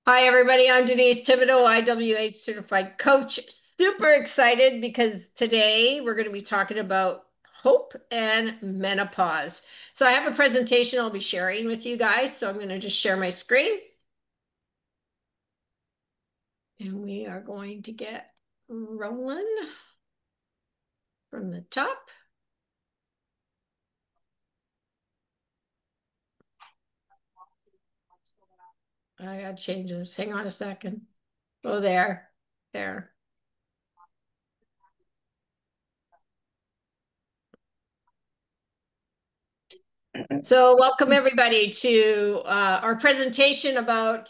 Hi, everybody. I'm Denise Thibodeau, IWH certified coach. Super excited because today we're going to be talking about hope and menopause. So, I have a presentation I'll be sharing with you guys. So, I'm going to just share my screen and we are going to get rolling from the top. I got to change this. Hang on a second. Oh, there. There. So, welcome everybody to our presentation about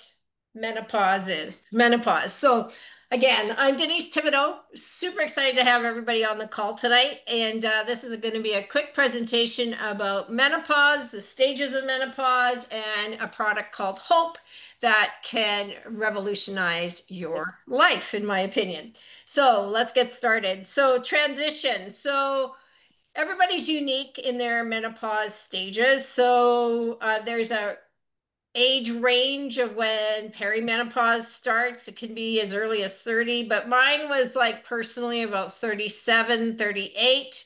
menopause. So, again, I'm Denise Thibodeau. Super excited to have everybody on the call tonight. And this is going to be a quick presentation about menopause, the stages of menopause, and a product called Hope that can revolutionize your life, in my opinion. So, let's get started. So, transition. So, everybody's unique in their menopause stages. So there's a age range of when perimenopause starts. It can be as early as 30, but mine was like personally about 37, 38.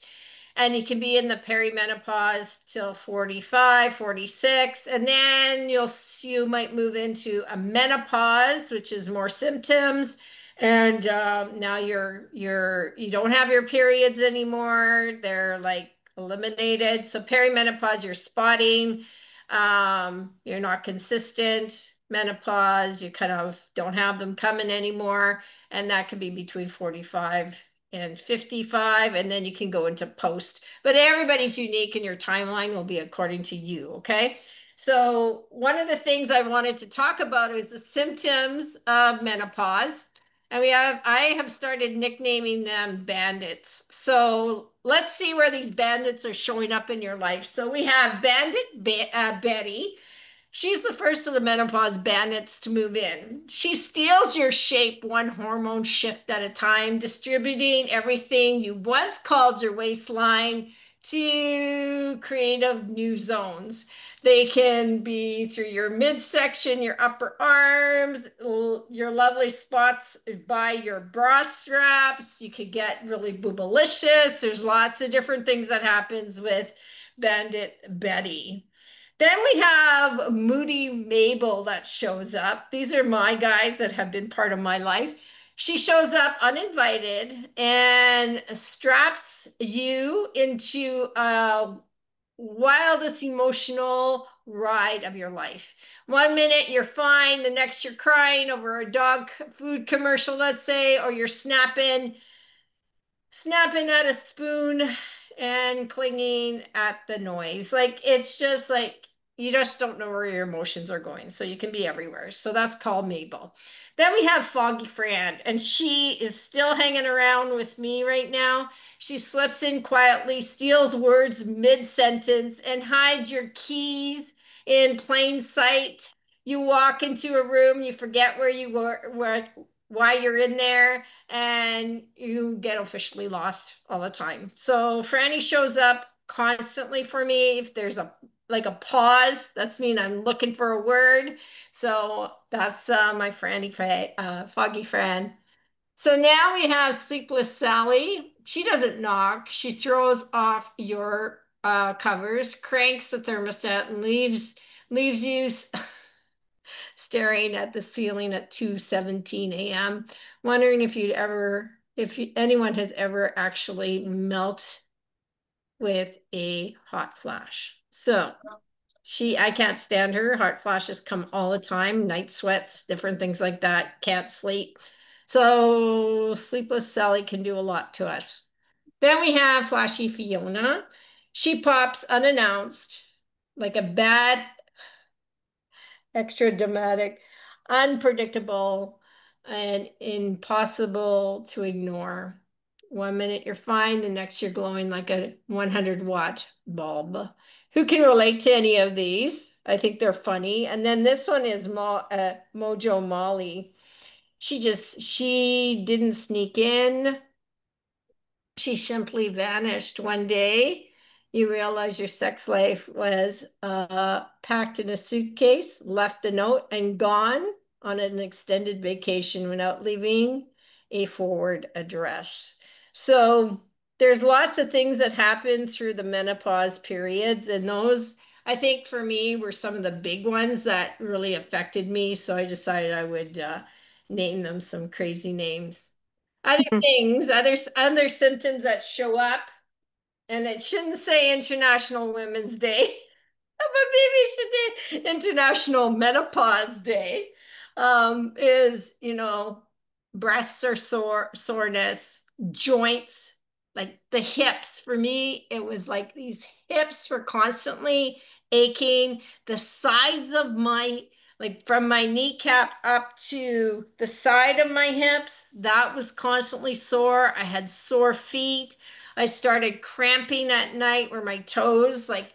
And you can be in the perimenopause till 45, 46, and then you might move into a menopause, which is more symptoms, and now you don't have your periods anymore. They're like eliminated. So perimenopause, you're spotting, you're not consistent. Menopause, you kind of don't have them coming anymore, and that could be between 45 and 55, and then you can go into post. But everybody's unique, and your timeline will be according to you, okay? So, one of the things I wanted to talk about is the symptoms of menopause. And I have started nicknaming them bandits. So, let's see where these bandits are showing up in your life. So, we have Betty. She's the first of the menopause bandits to move in. She steals your shape one hormone shift at a time, distributing everything you once called your waistline to creative new zones. They can be through your midsection, your upper arms, your lovely spots by your bra straps. You could get really boobalicious. There's lots of different things that happens with Bandit Betty. Then we have Moody Mabel that shows up. These are my guys that have been part of my life. She shows up uninvited and straps you into a wildest emotional ride of your life. One minute you're fine, the next you're crying over a dog food commercial, let's say, or you're snapping at a spoon and clinging at the noise. Like it's just like you just don't know where your emotions are going. So you can be everywhere. So that's called Mabel. Then we have Foggy Fran, and she is still hanging around with me right now. She slips in quietly, steals words mid-sentence, and hides your keys in plain sight. You walk into a room, you forget why you're in there, and you get officially lost all the time. So Franny shows up constantly for me. If there's a pause, that's mean I'm looking for a word. So that's my Foggy Fran. So now we have Sleepless Sally. She doesn't knock. She throws off your covers, cranks the thermostat, and leaves you staring at the ceiling at 2:17 a.m., wondering if anyone has ever actually melt with a hot flash. So I can't stand her. Hot flashes come all the time, night sweats, different things like that. Can't sleep. So Sleepless Sally can do a lot to us. Then we have Flashy Fiona. She pops unannounced like a bad extra dramatic, unpredictable, and impossible to ignore. One minute you're fine, the next you're glowing like a 100-watt bulb. Who can relate to any of these? I think they're funny. And then this one is Mojo Molly. She didn't sneak in. She simply vanished one day. You realize your sex life was packed in a suitcase, left a note, and gone on an extended vacation without leaving a forward address. So there's lots of things that happen through the menopause periods, and those, I think, for me were some of the big ones that really affected me. So I decided I would name them some crazy names. Other things, other symptoms that show up, and it shouldn't say International Women's Day. But maybe it should be International Menopause Day. Is, breasts are soreness, joints, like the hips. For me, it was like these hips were constantly aching. The sides of like from my kneecap up to the side of my hips, that was constantly sore. I had sore feet. I started cramping at night where my toes, like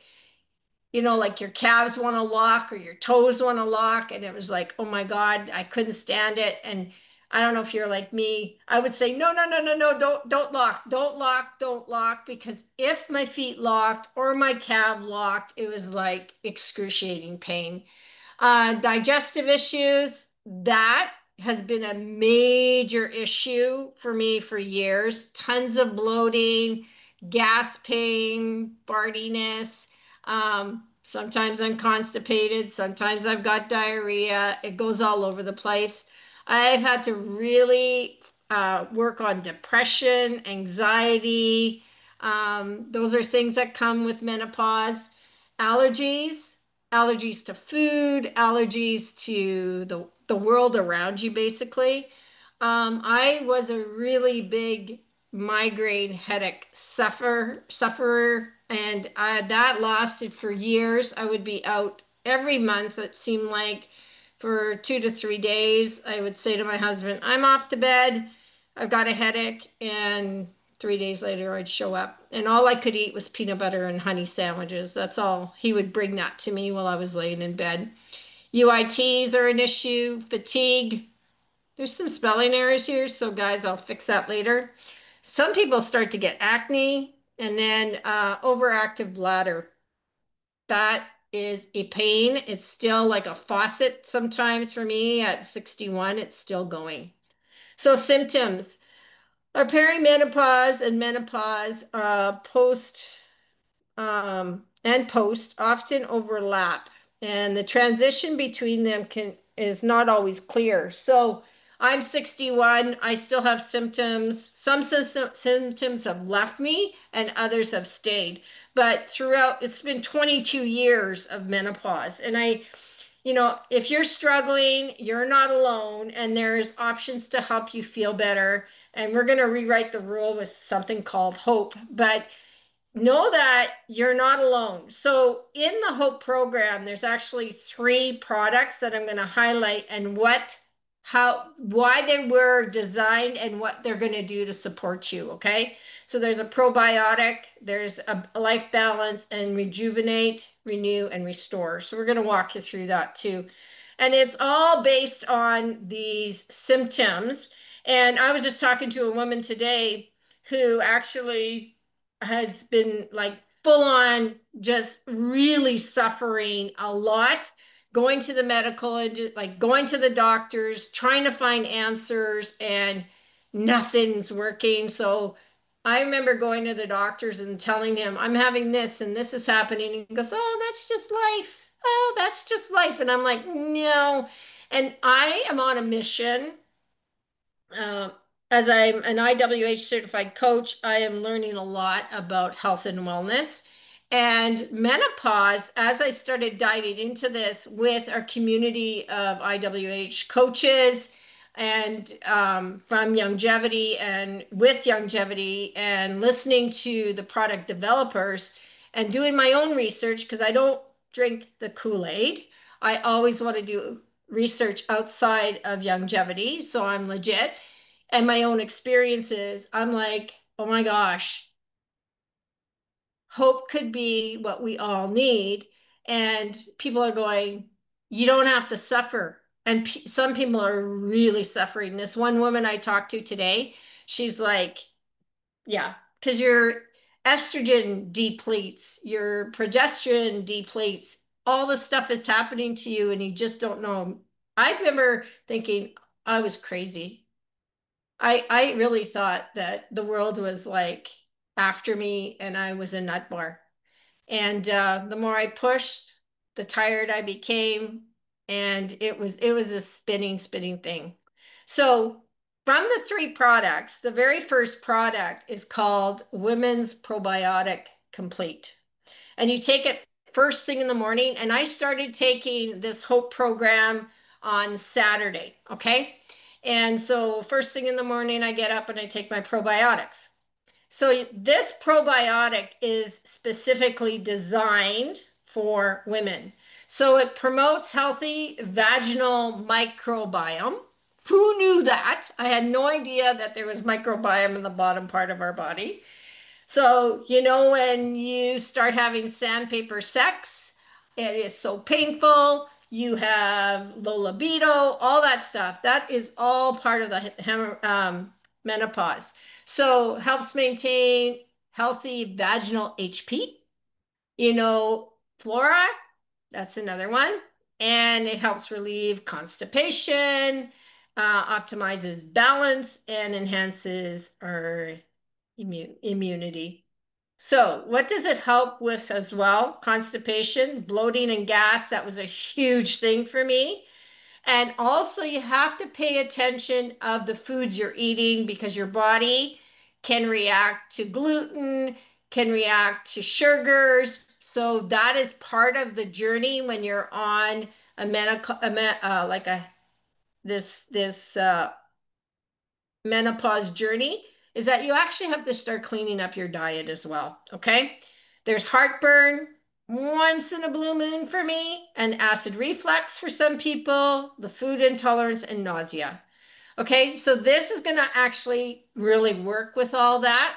your calves want to lock or your toes want to lock. And it was like, oh my God, I couldn't stand it. And I don't know if you're like me. I would say, no, no, no, no, no, don't lock, don't lock, don't lock. Because if my feet locked or my calf locked, it was like excruciating pain. Digestive issues, that has been a major issue for me for years. Tons of bloating, gas pain, fartiness. Sometimes I'm constipated, sometimes I've got diarrhea. It goes all over the place. I've had to really work on depression, anxiety. Those are things that come with menopause. Allergies, allergies to food, allergies to the world around you, basically. I was a really big migraine headache sufferer, and that lasted for years. I would be out every month, it seemed like, for 2 to 3 days. I would say to my husband, I'm off to bed, I've got a headache, and 3 days later I'd show up, and all I could eat was peanut butter and honey sandwiches. That's all. He would bring that to me while I was laying in bed. UITs are an issue, fatigue. There's some spelling errors here, so guys, I'll fix that later. Some people start to get acne, and then overactive bladder. That is a pain. It's still like a faucet sometimes for me at 61. It's still going. So symptoms are perimenopause and menopause, post often overlap, and the transition between them can is not always clear. So I'm 61, I still have symptoms. Some symptoms have left me and others have stayed. But throughout, it's been 22 years of menopause. And if you're struggling, you're not alone, and there's options to help you feel better. And we're going to rewrite the rule with something called hope. But know that you're not alone. So in the Hope program, there's actually 3 products that I'm going to highlight, and why they were designed and what they're going to do to support you. Okay. So there's a probiotic, there's a life balance, and rejuvenate, renew, and restore. So we're going to walk you through that too. And it's all based on these symptoms. And I was just talking to a woman today who actually has been like full on, just really suffering a lot, going to the medical and just, like going to the doctors, trying to find answers, and nothing's working. So I remember going to the doctors and telling him, I'm having this and this is happening. And he goes, oh, that's just life. Oh, that's just life. And I'm like, no. And I am on a mission. uh, as I'm an IWH certified coach, I am learning a lot about health and wellness and menopause. As I started diving into this with our community of IWH coaches and from Youngevity and with Youngevity, and listening to the product developers and doing my own research, because I don't drink the Kool-Aid. I always want to do research outside of Youngevity, so I'm legit, and my own experiences. I'm like, oh my gosh, hope could be what we all need. And people are going, you don't have to suffer. And some people are really suffering. This one woman I talked to today, she's like, yeah, because your estrogen depletes, your progesterone depletes, all this stuff is happening to you, and you just don't know. I remember thinking I was crazy. I really thought that the world was like after me and I was a nut bar. And the more I pushed, the tired I became, and it was a spinning thing. So from the three products, the very first product is called Women's Probiotic Complete. And you take it first thing in the morning. And I started taking this Hope program on Saturday. Okay. And so first thing in the morning, I get up and I take my probiotics. So this probiotic is specifically designed for women. So it promotes healthy vaginal microbiome. Who knew that? I had no idea that there was microbiome in the bottom part of our body. So, when you start having sandpaper sex, it is so painful. You have low libido, all that stuff. That is all part of the menopause. So, helps maintain healthy vaginal HP. Flora, that's another one. And it helps relieve constipation, optimizes balance, and enhances our immunity. So, what does it help with as well? Constipation, bloating, and gas. That was a huge thing for me. And also, you have to pay attention of the foods you're eating because your body can react to gluten, can react to sugars. So that is part of the journey when you're on a medical, like a this menopause journey is that you actually have to start cleaning up your diet as well. Okay. There's heartburn once in a blue moon for me, and acid reflux for some people, the food intolerance, and nausea. Okay. So this is going to actually really work with all that.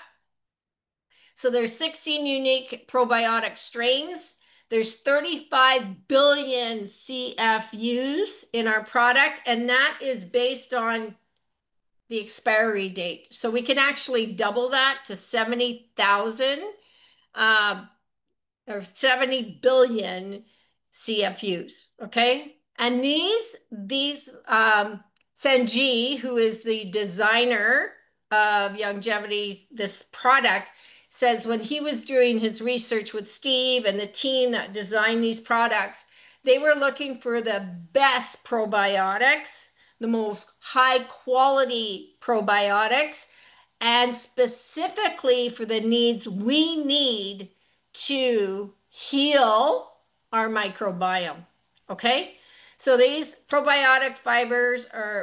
So there's 16 unique probiotic strains. There's 35 billion CFUs in our product, and that is based on the expiry date. So we can actually double that to 70,000 uh, or 70 billion CFUs. Okay. And these Senji, who is the designer of Youngevity, this product, says when he was doing his research with Steve and the team that designed these products, they were looking for the best probiotics, the most high quality probiotics, and specifically for the needs we need to heal our microbiome. Okay? So these probiotic fibers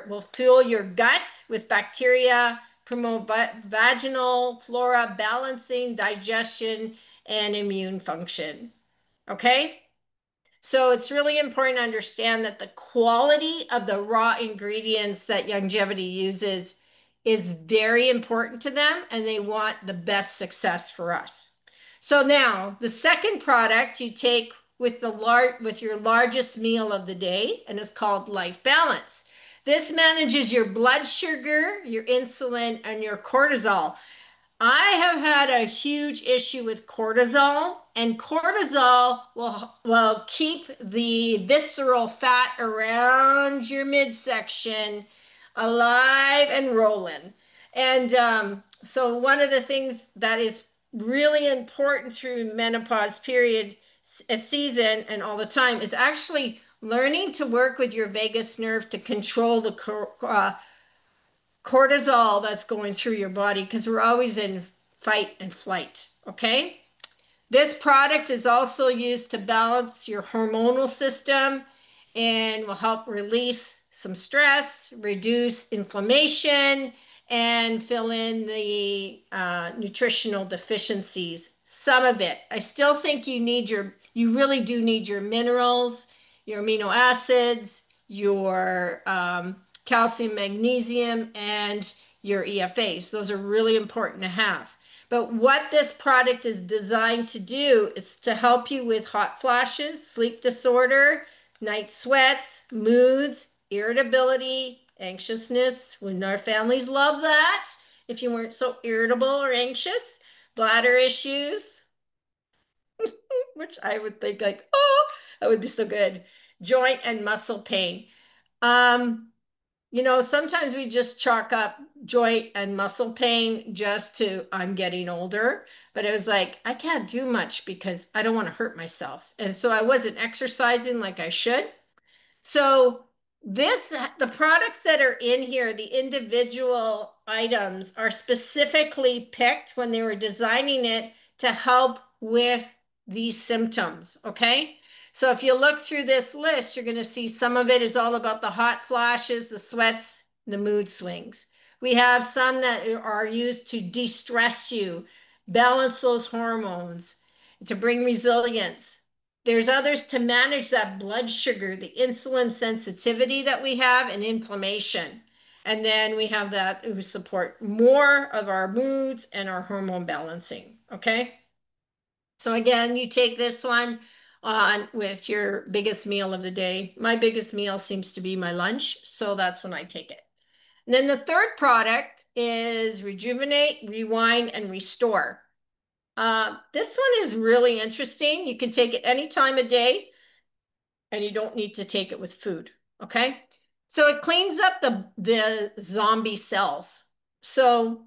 will fuel your gut with bacteria, promote vaginal flora balancing, digestion, and immune function. Okay? So it's really important to understand that the quality of the raw ingredients that Youngevity uses is very important to them, and they want the best success for us. So now the second product you take with your largest meal of the day, and it's called Life Balance. This manages your blood sugar, your insulin, and your cortisol. I have had a huge issue with cortisol, and cortisol will keep the visceral fat around your midsection alive and rolling. And so, one of the things that is really important through menopause period, a season, and all the time is actually learning to work with your vagus nerve to control the cortisol that's going through your body because we're always in fight and flight. Okay. This product is also used to balance your hormonal system and will help release some stress, reduce inflammation, and fill in the nutritional deficiencies. Some of it. I still think you really do need your minerals, your amino acids, your calcium, magnesium, and your EFAs. Those are really important to have. But what this product is designed to do is to help you with hot flashes, sleep disorder, night sweats, moods, irritability, anxiousness. Wouldn't our families love that if you weren't so irritable or anxious? Bladder issues, which I would think like, oh, that would be so good. Joint and muscle pain. Um, sometimes we just chalk up joint and muscle pain just to I'm getting older. But it was like, I can't do much because I don't want to hurt myself. And so I wasn't exercising like I should. So the products that are in here, the individual items are specifically picked when they were designing it to help with these symptoms, okay? So if you look through this list, you're going to see some of it is all about the hot flashes, the sweats, the mood swings. We have some that are used to de-stress you, balance those hormones, to bring resilience. There's others to manage that blood sugar, the insulin sensitivity that we have, and inflammation. And then we have that who support more of our moods and our hormone balancing. Okay. So again, you take this one on with your biggest meal of the day. My biggest meal seems to be my lunch. So that's when I take it. And then the third product is Rejuvenate, Rewind, and Restore. This one is really interesting. You can take it any time of day and you don't need to take it with food. Okay. So it cleans up the zombie cells. So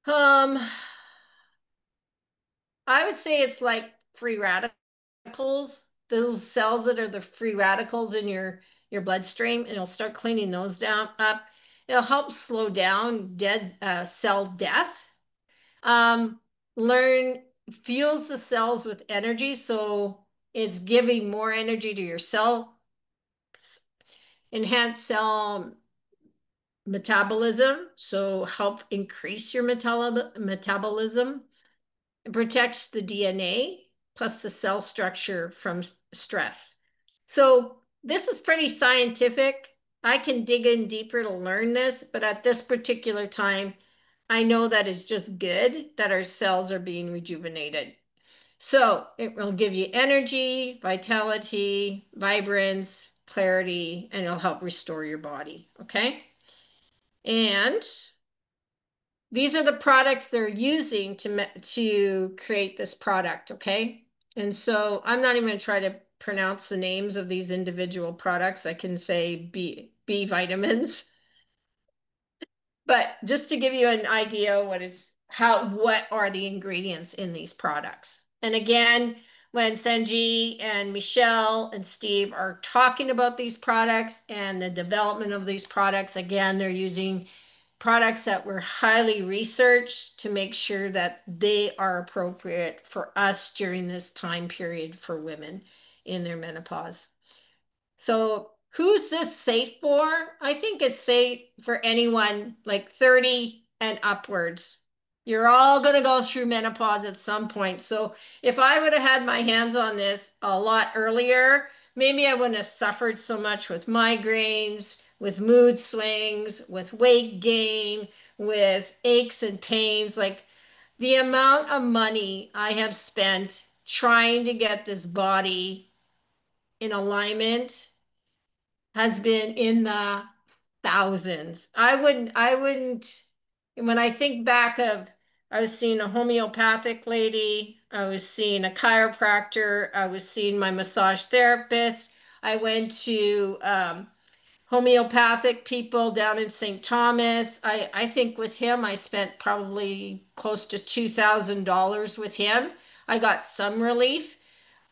um I would say it's like free radicals, those cells that are the free radicals in your bloodstream, and it'll start cleaning those down up. It'll help slow down dead cell death. Um, learn fuels the cells with energy, so it's giving more energy to your cell, enhance cell metabolism, so help increase your metabolism. It protects the DNA plus the cell structure from stress. So this is pretty scientific. I can dig in deeper to learn this, but at this particular time, I know that it's just good that our cells are being rejuvenated. So it will give you energy, vitality, vibrance, clarity, and it'll help restore your body. Okay. And these are the products they're using to create this product, okay? And so I'm not even going to try to pronounce the names of these individual products. I can say B vitamins, but just to give you an idea what are the ingredients in these products. And again, when Sanji and Michelle and Steve are talking about these products and the development of these products, again, they're using products that were highly researched to make sure that they are appropriate for us during this time period for women in their menopause. So, who's this safe for? I think it's safe for anyone like 30 and upwards. You're all going to go through menopause at some point. So, if I would have had my hands on this a lot earlier, maybe I wouldn't have suffered so much with migraines, with mood swings, with weight gain, with aches and pains. Like the amount of money I have spent trying to get this body in alignment has been in the thousands. I wouldn't, when I think back of, I was seeing a homeopathic lady, I was seeing a chiropractor, I was seeing my massage therapist, I went to homeopathic people down in St. Thomas. I think with him, I spent probably close to $2,000 with him. I got some relief.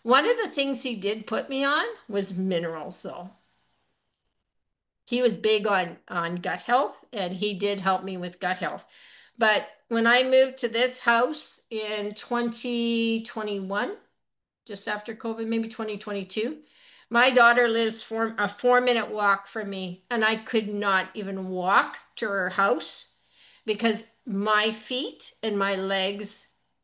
One of the things he did put me on was minerals, though. He was big on gut health and he did help me with gut health. But when I moved to this house in 2021, just after COVID, maybe 2022, my daughter lives a 4-minute walk from me, and I could not even walk to her house because my feet and my legs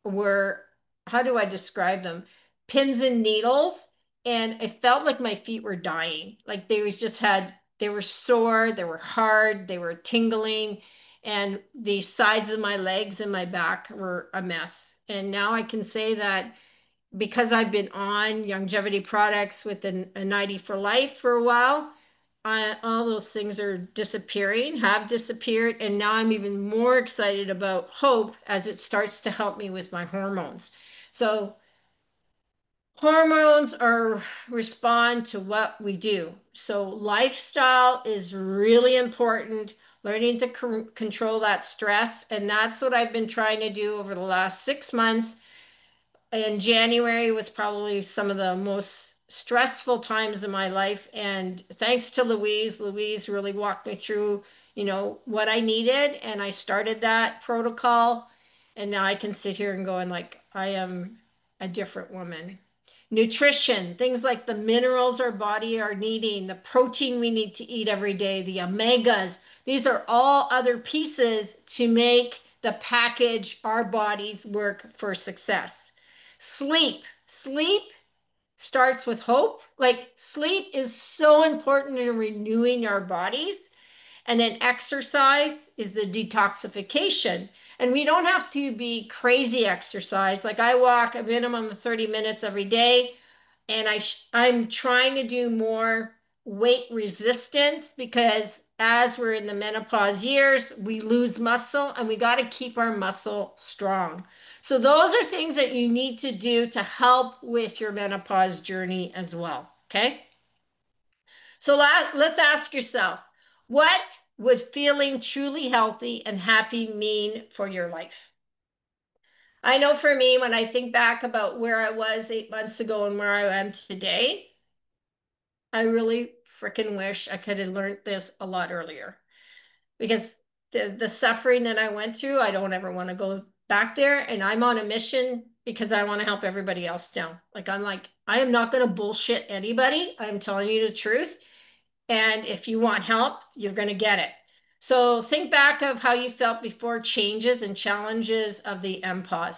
were, how do I describe them? Pins and needles. And it felt like my feet were dying. Like they were sore, they were hard, they were tingling, and the sides of my legs and my back were a mess. And now I can say that because I've been on Youngevity products with a 90 for life for a while, all those things are disappearing, have disappeared, and now I'm even more excited about Hope as it starts to help me with my hormones. So Hormones are respond to what we do. So lifestyle is really important, learning to control that stress. And that's what I've been trying to do over the last 6 months. And January was probably some of the most stressful times in my life. And thanks to Louise really walked me through, what I needed. And I started that protocol. And now I can sit here and go and like, I am a different woman. Nutrition, things like the minerals our body are needing, the protein we need to eat every day, the omegas. These are all other pieces to make the package our bodies work for success. Sleep. Sleep starts with hope. Like sleep is so important in renewing our bodies. And then exercise is the detoxification. And we don't have to be crazy exercise. Like I walk a minimum of 30 minutes every day, and I'm trying to do more weight resistance because as we're in the menopause years, we lose muscle and we got to keep our muscle strong. So those are things that you need to do to help with your menopause journey as well. Okay. So let's ask yourself, what would feeling truly healthy and happy mean for your life? I know for me, when I think back about where I was 8 months ago and where I am today, I really freaking wish I could have learned this a lot earlier because the suffering that I went through, I don't ever want to go back there. And I'm on a mission because I want to help everybody else now. I am not going to bullshit anybody. I'm telling you the truth. And if you want help, you're going to get it. So think back of how you felt before changes and challenges of the menopause.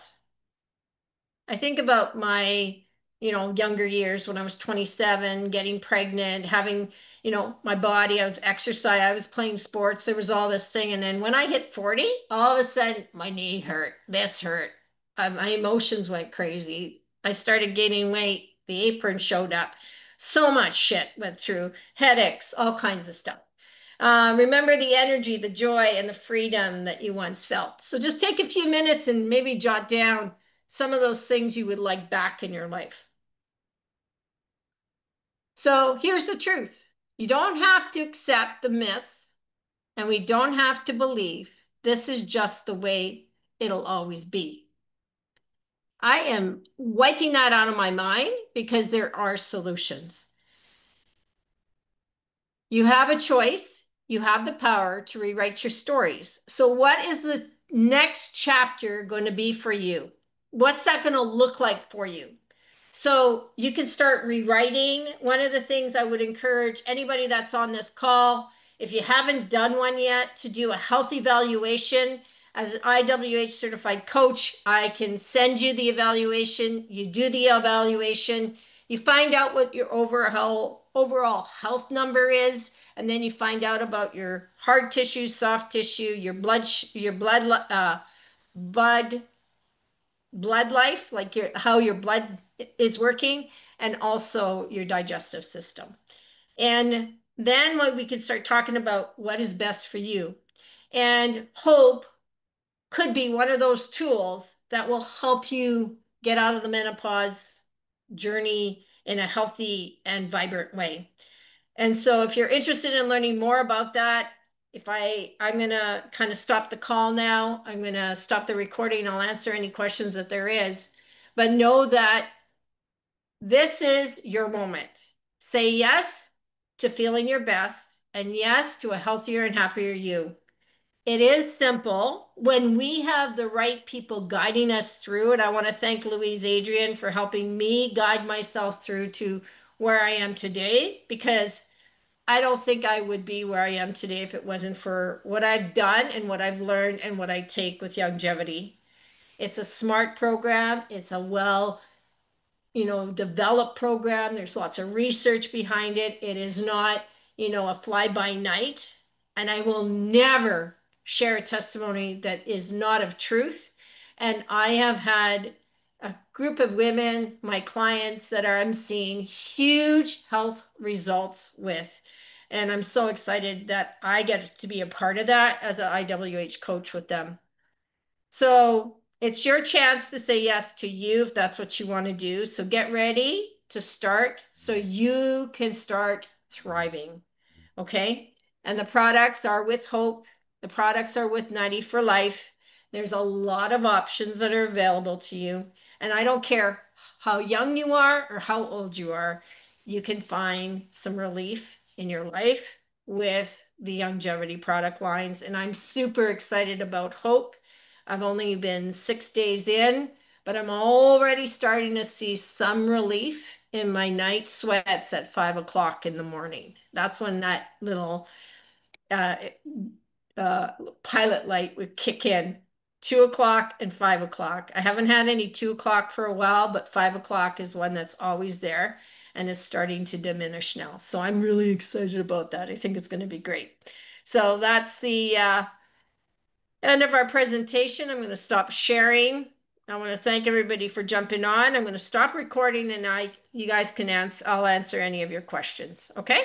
I think about my, younger years when I was 27, getting pregnant, having, my body, I was exercise, I was playing sports, there was all this thing. And then when I hit 40, all of a sudden my knee hurt, this hurt. My emotions went crazy. I started gaining weight. The apron showed up. So much shit went through, headaches, all kinds of stuff. Remember the energy, the joy, and the freedom that you once felt. So just take a few minutes and maybe jot down some of those things you would like back in your life. So here's the truth. You don't have to accept the myths and we don't have to believe this is just the way it'll always be. I am wiping that out of my mind because there are solutions. You have a choice. You have the power to rewrite your stories. So what is the next chapter going to be for you? What's that going to look like for you? So you can start rewriting. One of the things I would encourage anybody that's on this call, if you haven't done one yet, to do a health evaluation. As an IWH certified coach, I can send you the evaluation. You do the evaluation. You find out what your overall health number is, and then you find out about your hard tissue, soft tissue, your blood blood life, like how your blood is working, and also your digestive system. And then when we can start talking about what is best for you. And hope could be one of those tools that will help you get out of the menopause journey in a healthy and vibrant way. And so if you're interested in learning more about that, I'm gonna kind of stop the call now. I'm gonna stop the recording. I'll answer any questions that there is. But know that this is your moment. Say yes to feeling your best and yes to a healthier and happier you. It is simple when we have the right people guiding us through. And I want to thank Louise Adrian for helping me guide myself through to where I am today, because I don't think I would be where I am today if it wasn't for what I've done and what I've learned and what I take with Youngevity. It's a smart program. It's a developed program. There's lots of research behind it. It is not, a fly by night. And I will never share a testimony that is not of truth. And I have had a group of women, my clients, that I'm seeing huge health results with. And I'm so excited that I get to be a part of that as an IWH coach with them. So It's your chance to say yes to you if that's what you want to do. So get ready to start so you can start thriving. Okay. And the products are with Hope. The products are with 90 for Life. There's a lot of options that are available to you. And I don't care how young you are or how old you are, you can find some relief in your life with the Youngevity product lines. And I'm super excited about Hope. I've only been 6 days in, but I'm already starting to see some relief in my night sweats at 5 o'clock in the morning. That's when that little uh, uh, pilot light would kick in. 2 o'clock and 5 o'clock. I haven't had any 2 o'clock for a while, but 5 o'clock is one that's always there and is starting to diminish now. So I'm really excited about that. I think it's going to be great. So that's the end of our presentation. I'm going to stop sharing. I want to thank everybody for jumping on. I'm going to stop recording and you guys can answer. I'll answer any of your questions. Okay?